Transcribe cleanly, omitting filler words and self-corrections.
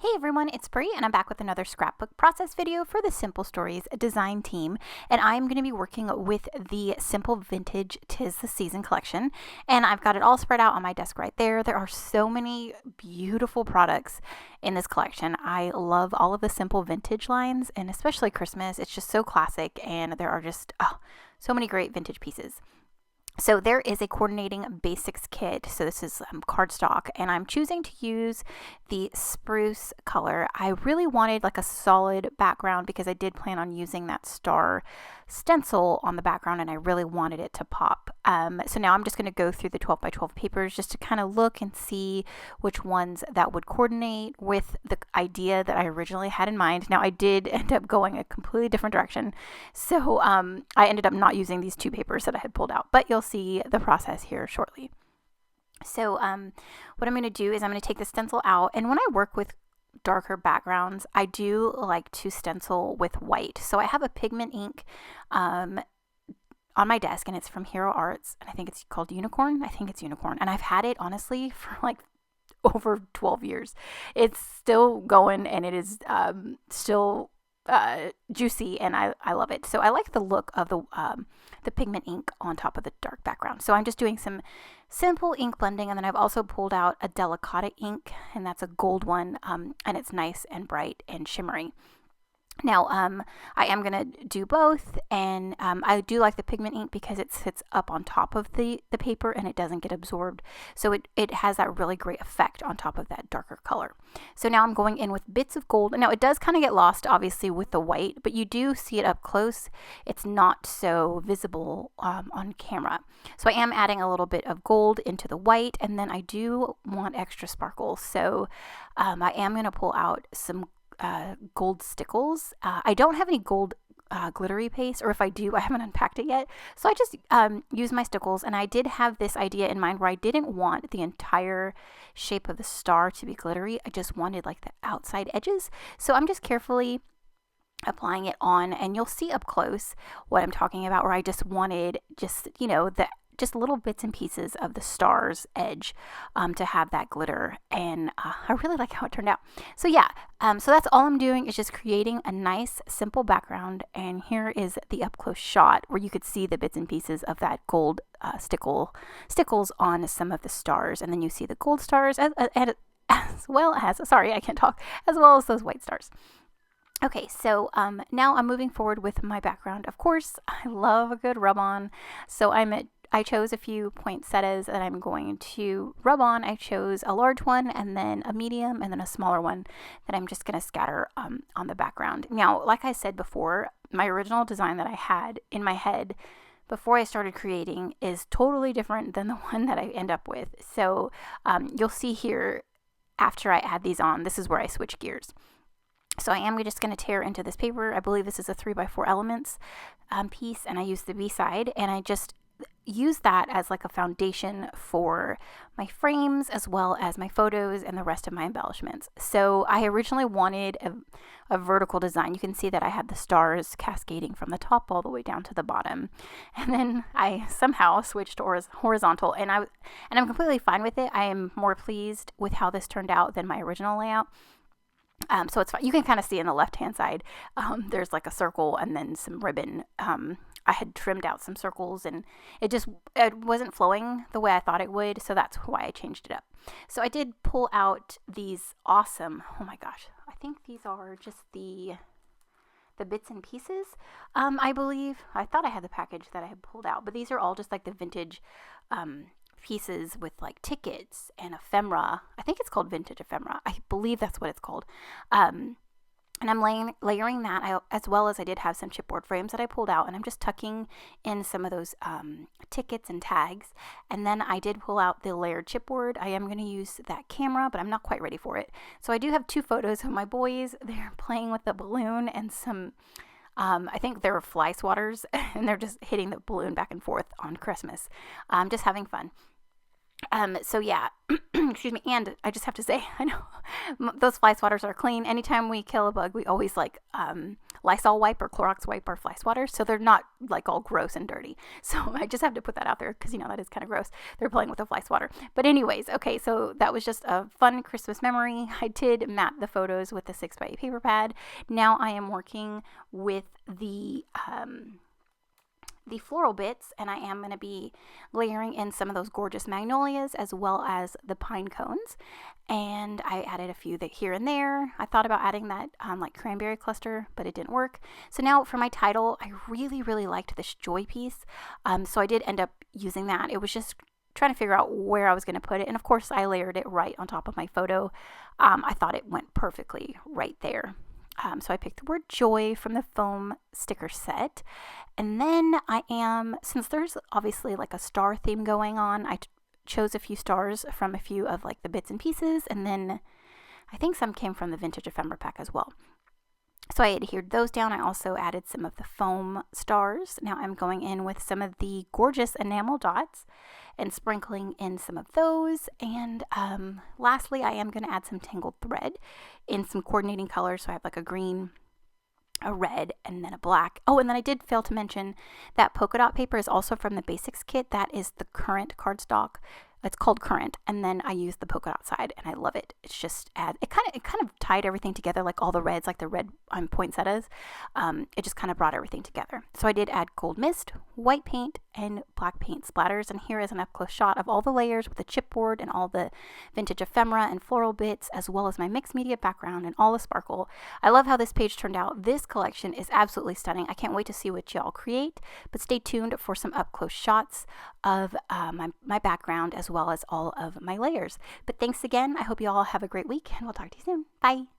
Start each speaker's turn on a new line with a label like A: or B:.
A: Hey everyone, it's Brie and I'm back with another scrapbook process video for the Simple Stories design team, and I'm going to be working with the Simple Vintage 'Tis the Season collection, and I've got it all spread out on my desk right there. There are so many beautiful products in this collection. I love all of the Simple Vintage lines, and especially Christmas. It's just so classic, and there are just so many great vintage pieces. So there is a coordinating basics kit. So this is cardstock, and I'm choosing to use the spruce color. I really wanted like a solid background because I did plan on using that star stencil on the background, and I really wanted it to pop. So now I'm just going to go through the 12 by 12 papers just to kind of look and see which ones that would coordinate with the idea that I originally had in mind. Now I did end up going a completely different direction, so I ended up not using these two papers that I had pulled out, but you'll see the process here shortly. So what I'm going to do is I'm going to take the stencil out, and when I work with darker backgrounds, I do like to stencil with white. So I have a pigment ink on my desk, and it's from Hero Arts, and I think it's called Unicorn. I think it's Unicorn, and I've had it honestly for like over 12 years. It's still going, and it is still juicy, and I love it. So I like the look of the pigment ink on top of the dark background. So I'm just doing some simple ink blending, and then I've also pulled out a Delicata ink, and that's a gold one, and it's nice and bright and shimmery. Now, I am going to do both, and I do like the pigment ink because it sits up on top of the paper and it doesn't get absorbed. So it has that really great effect on top of that darker color. So now I'm going in with bits of gold. Now, it does kind of get lost, obviously, with the white, but you do see it up close. It's not so visible on camera. So I am adding a little bit of gold into the white, and then I do want extra sparkle. So I am going to pull out some gold stickles. I don't have any gold glittery paste, or if I do, I haven't unpacked it yet. So I just use my stickles, and I did have this idea in mind where I didn't want the entire shape of the star to be glittery. I just wanted like the outside edges. So I'm just carefully applying it on, and you'll see up close what I'm talking about, where I just wanted just little bits and pieces of the star's edge to have that glitter, and I really like how it turned out. So yeah, so that's all I'm doing is just creating a nice simple background, and here is the up close shot where you could see the bits and pieces of that gold stickles on some of the stars, and then you see the gold stars as well as, sorry, I can't talk, as well as those white stars. Okay, so now I'm moving forward with my background. Of course, I love a good rub-on, so I chose a few poinsettias that I'm going to rub on. I chose a large one, and then a medium, and then a smaller one that I'm just going to scatter on the background. Now, like I said before, my original design that I had in my head before I started creating is totally different than the one that I end up with. So you'll see here, after I add these on, this is where I switch gears. So I am just going to tear into this paper. I believe this is a 3x4 elements piece, and I use the B side, and I just use that as like a foundation for my frames as well as my photos and the rest of my embellishments. So I originally wanted a vertical design. You can see that I had the stars cascading from the top all the way down to the bottom, and then I somehow switched to horizontal, and I'm completely fine with it. I am more pleased with how this turned out than my original layout. So it's fine. You can kind of see in the left-hand side, there's like a circle and then some ribbon. I had trimmed out some circles, and it wasn't flowing the way I thought it would, so that's why I changed it up. So I did pull out these awesome, oh my gosh, I think these are just the bits and pieces, I believe. I thought I had the package that I had pulled out, but these are all just like the vintage pieces with like tickets and ephemera. I think it's called vintage ephemera. I believe that's what it's called. And I'm layering that, as well as I did have some chipboard frames that I pulled out, and I'm just tucking in some of those tickets and tags. And then I did pull out the layered chipboard. I am going to use that camera, but I'm not quite ready for it. So I do have two photos of my boys. They're playing with the balloon and some I think they're fly swatters, and they're just hitting the balloon back and forth on Christmas. Just having fun. So yeah, excuse me. And I just have to say, I know those fly swatters are clean. Anytime we kill a bug, we always like Lysol wipe or Clorox wipe our fly swatters, so they're not like all gross and dirty. So I just have to put that out there because that is kind of gross. They're playing with a fly swatter. But anyways, okay, so that was just a fun Christmas memory. I did map the photos with the 6x8 paper pad. Now I am working with the floral bits, and I am going to be layering in some of those gorgeous magnolias as well as the pine cones. And I added a few that here and there. I thought about adding that like cranberry cluster, but it didn't work. So now for my title, I really liked this joy piece. So I did end up using that. It was just trying to figure out where I was going to put it. And of course I layered it right on top of my photo. I thought it went perfectly right there. So I picked the word joy from the foam sticker set. And then since there's obviously like a star theme going on, I chose a few stars from a few of like the bits and pieces. And then I think some came from the vintage ephemera pack as well. So I adhered those down. I also added some of the foam stars. Now I'm going in with some of the gorgeous enamel dots and sprinkling in some of those. And lastly, I am going to add some tangled thread in some coordinating colors. So I have like a green, a red, and then a black. Oh, and then I did fail to mention that polka dot paper is also from the basics kit. That is the current cardstock. It's called Current, and then I use the polka dot side, and I love it. It's just it kind of tied everything together, like all the reds, like the red poinsettias. It just kind of brought everything together. So I did add gold mist, white paint, and black paint splatters. And here is an up close shot of all the layers with the chipboard and all the vintage ephemera and floral bits, as well as my mixed media background and all the sparkle. I love how this page turned out. This collection is absolutely stunning. I can't wait to see what y'all create. But stay tuned for some up close shots of my background as well as all of my layers. But thanks again. I hope you all have a great week, and we'll talk to you soon. Bye.